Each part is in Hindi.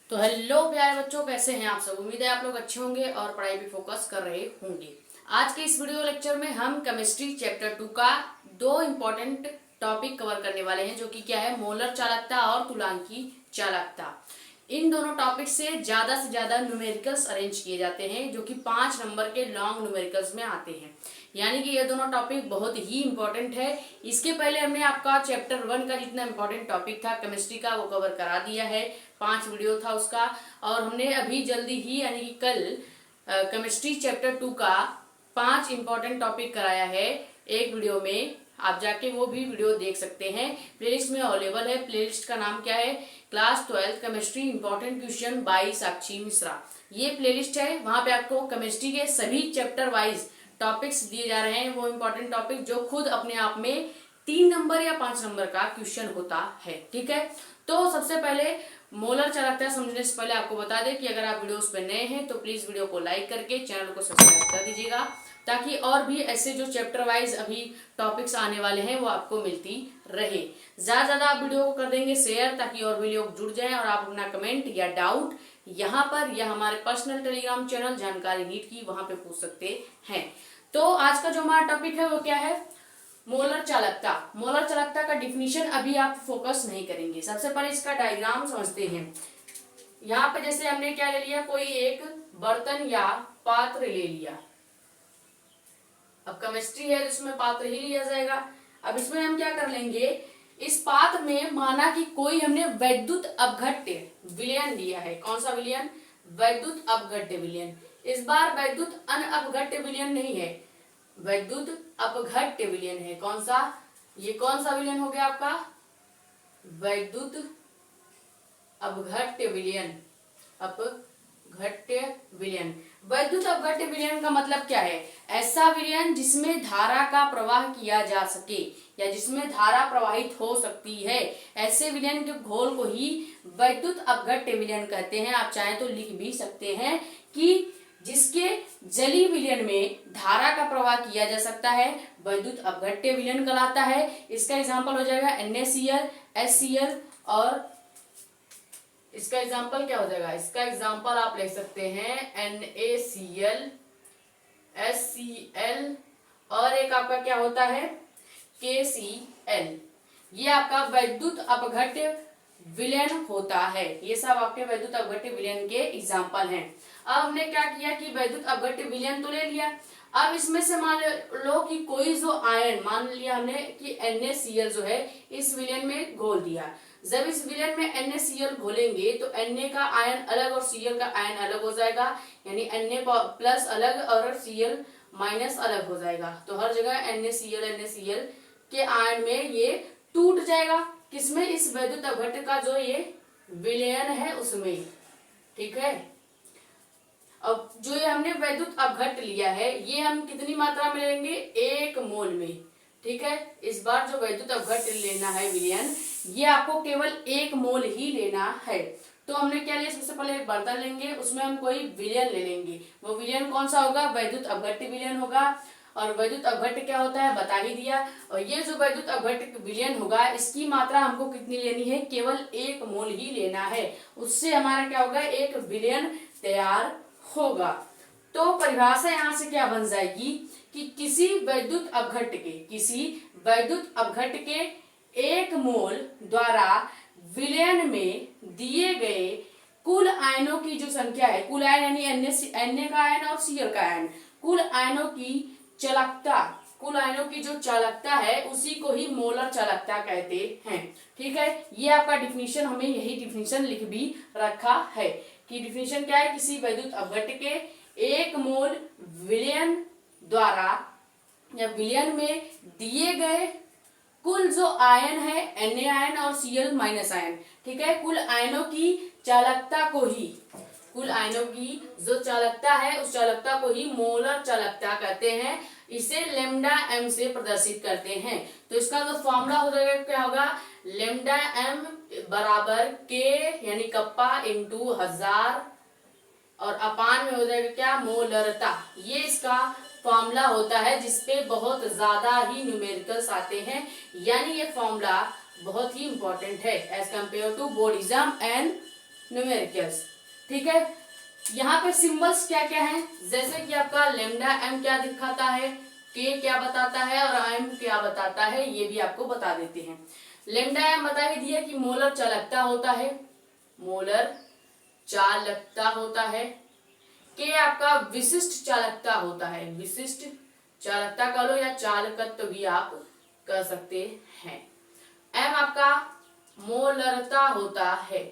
तो हेलो प्यारे बच्चों, कैसे हैं आप सब। उम्मीद है आप लोग अच्छे होंगे और पढ़ाई पे फोकस कर रहे होंगे। आज के इस वीडियो लेक्चर में हम केमिस्ट्री चैप्टर 2 का दो इम्पोर्टेंट टॉपिक कवर करने वाले हैं, जो कि क्या है, मोलर चालकता और तुलांकी चालकता। इन दोनों टॉपिक से ज्यादा न्यूमेरिकल्स अरेंज किए जाते हैं, जो कि 5 नंबर के लॉन्ग न्यूमेरिकल्स में आते हैं। यानी कि ये दोनों टॉपिक बहुत ही इंपॉर्टेंट है। इसके पहले हमने आपका चैप्टर 1 का जितना इंपॉर्टेंट टॉपिक था केमिस्ट्री का, वो कवर करा दिया है। 5 वीडियो था उसका। और हमने अभी जल्दी ही यानी कि कल केमिस्ट्री चैप्टर 2 का 5 इंपॉर्टेंट टॉपिक कराया है एक वीडियो में। आप जाके वो भी वीडियो देख सकते हैं, प्लेलिस्ट में अवेलेबल है। प्लेलिस्ट का नाम क्या है, class 12 chemistry important question by Sakshi Mishra. ये प्लेलिस्ट है, वहां पे आपको केमिस्ट्री के सभी चैप्टर वाइज टॉपिक्स दिए जा रहे हैं। वो इंपॉर्टेंट टॉपिक जो खुद अपने आप में 3 नंबर या 5 नंबर का क्वेश्चन होता है। ठीक है, तो सबसे पहले मोलर चालकता समझने से पहले आपको बता दें कि अगर आप वीडियोस पे नए हैं तो प्लीज वीडियो को लाइक करके चैनल को सब्सक्राइब कर दीजिएगा, ताकि और भी ऐसे जो चैप्टर वाइज अभी टॉपिक्स आने वाले हैं वो आपको मिलती रहे। ज्यादा आप वीडियो को कर देंगे शेयर, ताकि और भी लोग जुड़ जाएं और आप अपना कमेंट या डाउट यहाँ पर या हमारे पर्सनल टेलीग्राम चैनल जानकारी नीट की, वहां पे पूछ सकते हैं। तो आज का जो हमारा टॉपिक है वो क्या है, मोलर चालकता। मोलर चालकता का डिफिनीशन अभी आप फोकस नहीं करेंगे। सबसे पहले इसका डायग्राम समझते हैं। यहाँ पे जैसे हमने क्या ले लिया, कोई एक बर्तन या पात्र ले लिया। अब केमिस्ट्री है, इसमें पात्र ही लिया जाएगा। अब इसमें हम क्या कर लेंगे, इस पात्र में माना कि कोई हमने वैद्युत अपघट्य विलयन लिया है। कौन सा विलयन, वैद्युत अपघट्य विलयन। इस बार वैद्युत अनअपघट्य विलयन नहीं है, वैद्युत अपघट्य विलयन है। कौन सा, ये कौन सा विलयन हो गया आपका, वैद्युत अपघट्य विलयन। अपघट्य विलयन, वैद्युत अपघट्य विलयन का मतलब क्या है, ऐसा विलयन जिसमें धारा का प्रवाह किया जा सके या जिसमें धारा प्रवाहित हो सकती है। ऐसे विलयन के घोल को ही वैद्युत अपघट्य विलयन कहते हैं। आप चाहें तो लिख भी सकते हैं कि जिसके जलीय विलयन में धारा का प्रवाह किया जा सकता है, वैद्युत अपघट्य विलयन कहलाता है। इसका एग्जांपल हो जाएगा NaCl, HCl, और इसका एग्जांपल क्या हो जाएगा, इसका एग्जांपल आप ले सकते हैं NaCl, HCl, और एक आपका क्या होता है KCl। ये आपका वैद्युत अपघट्य विलयन होता है। ये सब आपके वैद्युत अपघट्य विलयन के एग्जांपल हैं। अब हमने क्या किया कि वैद्युत अपघट्य विलयन तो ले लिया। अब इसमें से मान लो कि कोई जो आयन, मान लिया हमने कि NaCl जो है इस विलयन में घोल दिया। जब इस विलयन में NaCl घोलेंगे तो Na का आयन अलग और Cl का आयन अलग हो जाएगा, यानी Na प्लस अलग और Cl माइनस अलग हो जाएगा। तो हर जगह NaCl के आयन में ये टूट जाएगा। किसमें, इस वैद्युत अपघट्य का जो ये विलयन है उसमें। ठीक है, अब जो ये हमने वैद्युत अपघट्य लिया है ये हम कितनी मात्रा में लेंगे, 1 मोल में। ठीक है, इस बार जो वैद्युत अपघट्य लेना है विलयन, ये आपको केवल 1 मोल ही लेना है। तो हमने क्या लिया, सबसे पहले एक बर्तन लेंगे, उसमें हम कोई विलयन ले लेंगे। वो विलयन कौन सा होगा, वैद्युत अपघट्य विलयन होगा। और वैद्युत अपघट्य क्या होता है बता ही दिया। और ये जो वैद्युत अपघट्य विलयन होगा इसकी मात्रा हमको कितनी लेनी है, केवल 1 मोल ही लेना है। उससे हमारा क्या होगा, एक विलयन तैयार होगा। तो परिभाषा यहाँ से क्या बन जाएगी कि किसी वैद्युत अपघट्य के 1 मोल द्वारा विलयन में दिए गए कुल आयनों की जो संख्या है, कुल आयन यानी Na का आयन और Cl का आयन, कुल आयनों की चालकता, कुल आयनों की जो चालकता है उसी को ही मोलर चालकता कहते हैं। ठीक है, ये आपका डिफिनीशन, हमें यही डिफिनीशन लिख भी रखा है कि डिफिनीशन क्या है, किसी वैद्युत अपघट्य के 1 मोल विलयन द्वारा या विलयन में दिए गए कुल जो आयन है Na आयन और Cl माइनस आयन, ठीक है, कुल आयनों की चालकता को ही, कुल आयनों की जो चालकता है उस चालकता को ही मोलर चालकता कहते हैं। इसे लैम्डा m से प्रदर्शित करते हैं। तो इसका जो फॉर्मूला हो जाएगा क्या होगा, लैम्डा m बराबर K यानी कप्पा इंटू 1000 और अपान में हो जाएगा क्या, मोलरता। ये इसका फॉर्मूला होता है जिसपे बहुत ज्यादा ही न्यूमेरिकल्स आते हैं। यानी ये फॉर्मूला बहुत ही इंपॉर्टेंट है as compare to board exam and numericals. ठीक है, यहाँ पे सिंबल्स क्या क्या है, जैसे कि आपका लेमडा एम क्या दिखाता है, के क्या बताता है और एम क्या बताता है, ये भी आपको बता देते हैं। लेमडा एम बता ही दिया कि मोलर चालकता होता है, मोलर चालकता होता है। के आपका विशिष्ट चालकता होता है, विशिष्ट चालकता कह लो या चालकत्व भी आप कह सकते हैं। एम आपका मोलरता होता है,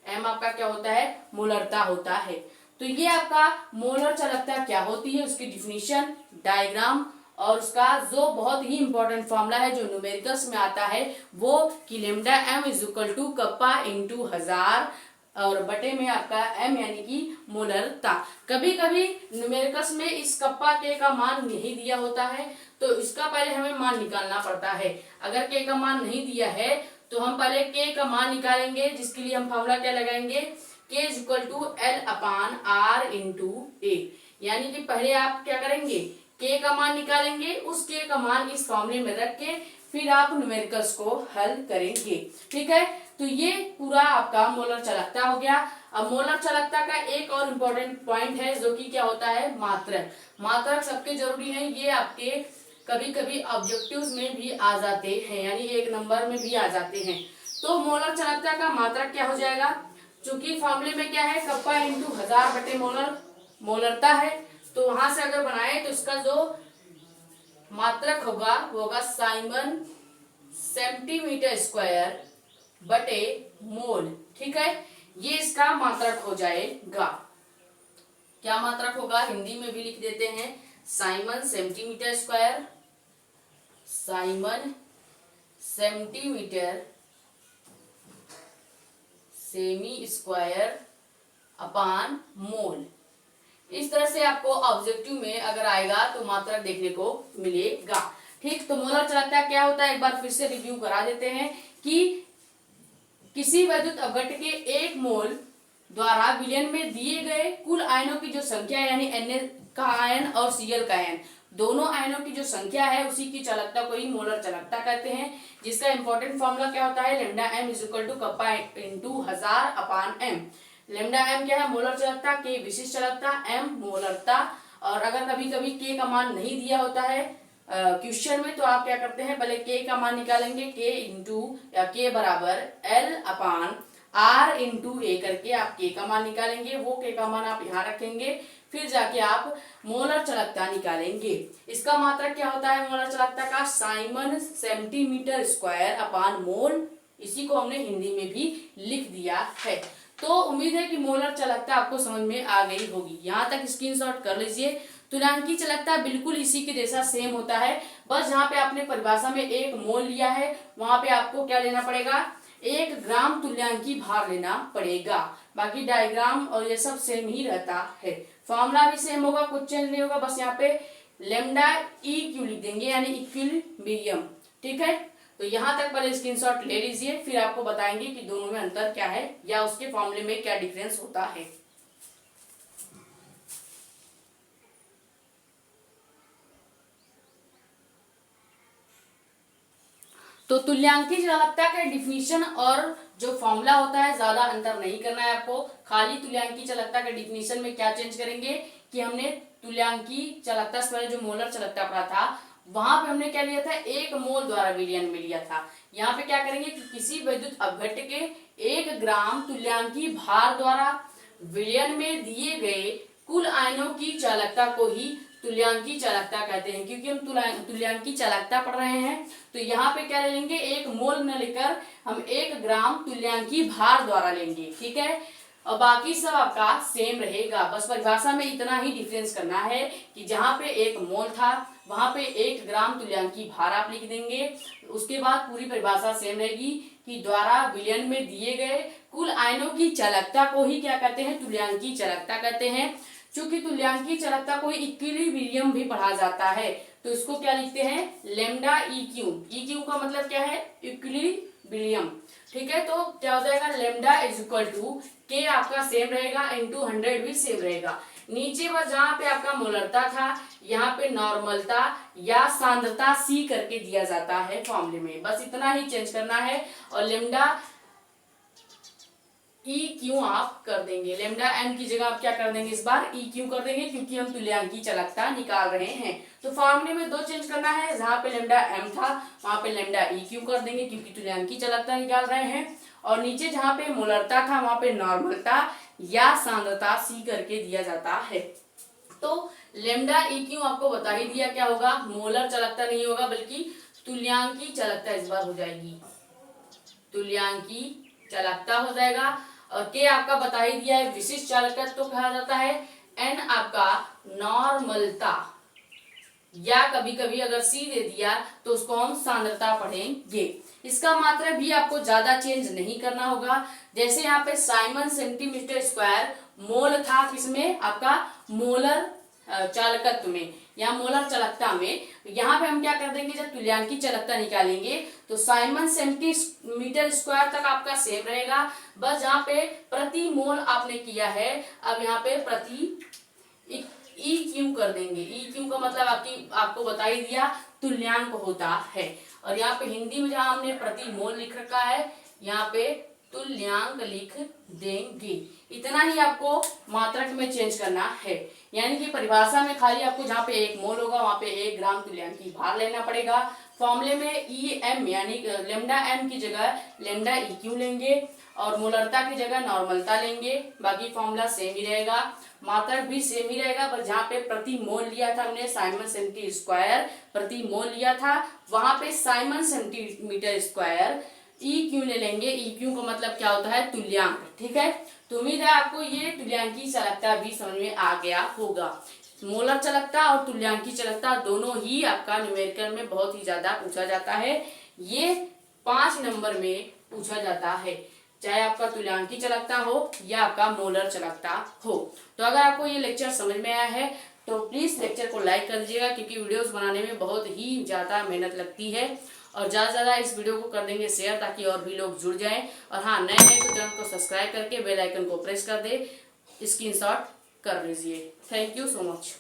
एम आपका क्या होता है, मोलरता होता है। तो ये आपका मोलर चालकता क्या होती है, उसकी डिफिनीशन, डायग्राम और उसका जो बहुत ही इंपॉर्टेंट फॉर्मूला है जो न्यूमेरिकल्स में आता है वो कि lambda M is equal to kappa into 1000 और बटे में आपका एम यानी कि मोलरता। कभी कभी न्यूमेरिकल्स में इस कप्पा के का मान नहीं दिया होता है तो इसका पहले हमें मान निकालना पड़ता है। अगर के का मान नहीं दिया है तो हम पहले के का मान निकालेंगे, जिसके लिए हम फॉर्मूला क्या लगाएंगे, K is equal to L upon R into A. यानी कि पहले आप क्या करेंगे, के का मान निकालेंगे, उस के का मान इस फॉर्मूले में रख के फिर आप न्यूमेरिकल्स को हल करेंगे। ठीक है, तो ये पूरा आपका मोलर चालकता हो गया। अब मोलर चालकता का एक और इम्पोर्टेंट पॉइंट है जो कि क्या होता है, मात्रक। मात्रक सबके जरूरी है, ये आपके कभी कभी ऑब्जेक्टिव्स में भी आ जाते हैं, यानी एक नंबर में भी आ जाते हैं। तो मोलर चालकता का मात्रक क्या हो जाएगा, चूंकि फॉर्मूले में क्या है, कप्पा इंटू 1000 बटे मोलर मोलरता है, तो वहां से अगर बनाए तो इसका जो मात्रक होगा वो होगा साइमन सेंटीमीटर स्क्वायर बटे मोल। ठीक है, ये इसका मात्रक हो जाएगा। क्या मात्रक होगा, हिंदी में भी लिख देते हैं, siemens centimetre square, siemens centimetre semi square upon mole. इस तरह से आपको ऑब्जेक्टिव में अगर आएगा तो मात्रक देखने को मिलेगा। ठीक, तो मोलर चालकता क्या होता है, एक बार फिर से रिव्यू करा देते हैं कि किसी वैद्युत अपघट्य के एक मोल द्वारा विलयन में दिए गए कुल आयनों की जो संख्या यानी Na का आयन और Cl का आयन, दोनों आयनों की जो संख्या है उसी की चालकता को ही मोलर चालकता कहते हैं, जिसका इंपॉर्टेंट फॉर्मूला क्या होता है, lambda M is equal to kappa into 1000 upon M. Lambda M क्या है, मोलर चालकता, के विशिष्ट चालकता, एम मोलरता। और अगर कभी कभी के का मान नहीं दिया होता है क्वेश्चन में तो आप क्या करते हैं, पहले के का मान निकालेंगे, के इंटू या के बराबर एल अपान आर इंटू ए करके आप के का मान निकालेंगे। वो के का मान आप यहाँ रखेंगे, फिर जाके आप मोलर चालकता निकालेंगे। इसका मात्रक क्या होता है मोलर चालकता का, साइमन सेंटीमीटर स्क्वायर अपान मोल। इसी को हमने हिंदी में भी लिख दिया है। तो उम्मीद है कि मोलर चालकता आपको समझ में आ गई होगी। यहाँ तक स्क्रीनशॉट कर लीजिए। तुल्यांकी चालकता बिल्कुल इसी के जैसा सेम होता है, बस जहाँ पे आपने परिभाषा में एक मोल लिया है वहां पे आपको क्या लेना पड़ेगा, 1 ग्राम तुल्यांकी भार लेना पड़ेगा। बाकी डायग्राम और ये सब सेम ही रहता है, फॉर्मूला भी सेम होगा, कुछ चेंज नहीं होगा। बस यहाँ पे लेमडा ई क्यू लिख देंगे यानी इक्विलिब्रियम। ठीक है, तो यहाँ तक पहले स्क्रीनशॉट ले लीजिए, फिर आपको बताएंगे कि दोनों में अंतर क्या है या उसके फॉर्मूले में क्या डिफरेंस होता है। तो तुल्यांकी चालकता के डिफिनीशन और जो फॉर्मूला होता है ज्यादा अंतर नहीं करना है आपको। खाली तुल्यांकी चालकता के डिफिनीशन में क्या चेंज करेंगे कि हमने तुल्यांकी चालकता से पहले जो मोलर चालकता पढ़ा था वहां पे हमने क्या लिया था, 1 मोल द्वारा विलयन में लिया था। यहाँ पे क्या करेंगे कि किसी वैद्युत अपघट्य के 1 ग्राम तुल्यांकी भार द्वारा विलयन में दिए गए कुल आयनों की चालकता को ही तुल्यांकी चालकता कहते हैं। क्योंकि हम तुल्यांकी चालकता पढ़ रहे हैं तो यहाँ पे क्या ले लेंगे, 1 मोल न लेकर हम 1 ग्राम तुल्यांकी भार द्वारा लेंगे। ठीक है, और बाकी सब आपका सेम रहेगा, बस परिभाषा में इतना ही डिफरेंस करना है कि जहाँ पे 1 मोल था वहां पे 1 ग्राम तुल्यांकी भार आप लिख देंगे। उसके बाद पूरी परिभाषा सेम रहेगी कि द्वारा विलयन में दिए गए कुल आयनों की चालकता को ही क्या कहते हैं, तुल्यांकी चालकता कहते हैं। चूंकि तुल्यांकी चालकता को इक्विलिब्रियम भी पढ़ा जाता है तो इसको क्या लिखते हैं, lambda E Q. E Q का मतलब क्या है, इक्विलिब्रियम। ठीक है, तो क्या हो जाएगा, लेमडा इज इक्वल टू के आपका सेम रहेगा इंटू 100 भी सेम रहेगा। नीचे बस जहाँ पे आपका मोलरता था यहाँ पे नॉर्मलता या सांद्रता सी करके दिया जाता है फॉर्मूले में, बस इतना ही चेंज करना है। और लेमडा ई क्यू आप कर देंगे। लेमडा एम की जगह आप क्या कर देंगे, इस बार ई क्यू कर देंगे, क्योंकि हम तुल्यांकी चालकता निकाल रहे हैं। तो फॉर्मूले में 2 चेंज करना है, जहां पे लेमडा एम था वहां पे लेमडा ई क्यू कर देंगे, क्योंकि तुल्यांकी चालकता निकाल रहे हैं। और नीचे जहां पे मोलरता था वहां पे नॉर्मलता या सांद्रता सी करके दिया जाता है। तो लेमडा ई क्यू आपको बता ही दिया क्या होगा, मोलर चालकता नहीं होगा बल्कि तुल्यांकी चालकता इस बार हो जाएगी, तुल्यांकी चालकता हो जाएगा। और के आपका बता ही दिया है, विशिष्ट चालकत्व तो कहा जाता है। एन आपका नॉर्मलता, या कभी कभी अगर सी दे दिया तो उसको हम सांद्रता पढ़ेंगे। इसका मात्रा भी आपको ज्यादा चेंज नहीं करना होगा। जैसे यहाँ पे साइमन सेंटीमीटर स्क्वायर मोल था, किसमें, आपका मोलर चालकत्व में या मोलर चालकता में। यहाँ पे हम क्या कर देंगे, जब तुल्यांकी चालकता निकालेंगे तो साइमन सेंटीमीटर स्क्वायर तक आपका सेम रहेगा। बस जहाँ पे प्रति मोल आपने किया है, अब यहाँ पे प्रति ई क्यू कर देंगे। ई क्यू का मतलब आपको बता ही दिया, तुल्यांक होता है। और यहाँ पे हिंदी में जहाँ हमने प्रति मोल लिख रखा है, यहाँ पे तुल्यांक लिख देंगे। इतना ही आपको मात्रक में चेंज करना है, यानी कि परिभाषा में खाली आपको जहाँ पे 1 मोल होगा वहां पे 1 ग्राम तुल्यांकी भार लेना पड़ेगा। फॉर्मूले में ई एम यानी लेमडा एम की जगह लेमडा ई क्यू लेंगे और मोलरता की जगह नॉर्मलता लेंगे। बाकी फॉर्मूला सेम ही रहेगा, मात्रक भी सेम ही रहेगा, पर जहाँ पे प्रति मोल लिया था हमने साइमन सेंटी स्क्वायर प्रति मोल लिया था, वहां पे Simon centimetre square E Q ले लेंगे। ई क्यू का मतलब क्या होता है, तुल्यांक। ठीक है, तो उम्मीद है आपको ये तुल्यांकी चालकता भी समझ में आ गया होगा। मोलर चालकता और तुल्यांकी चालकता दोनों ही आपका न्यूमेरिकल में बहुत ही ज्यादा पूछा जाता है। ये 5 नंबर में पूछा जाता है, चाहे आपका तुल्यांकी चालकता हो या आपका मोलर चालकता हो। तो अगर आपको ये लेक्चर समझ में आया है तो प्लीज लेक्चर को लाइक कर दीजिएगा, क्योंकि वीडियोस बनाने में बहुत ही ज्यादा मेहनत लगती है। और ज्यादा से ज्यादा इस वीडियो को कर देंगे शेयर, ताकि और भी लोग जुड़ जाएं। और हाँ, नए नए तो चैनल को सब्सक्राइब करके बेल आइकन को प्रेस कर दे, स्क्रीनशॉट कर लीजिए। Thank you so much.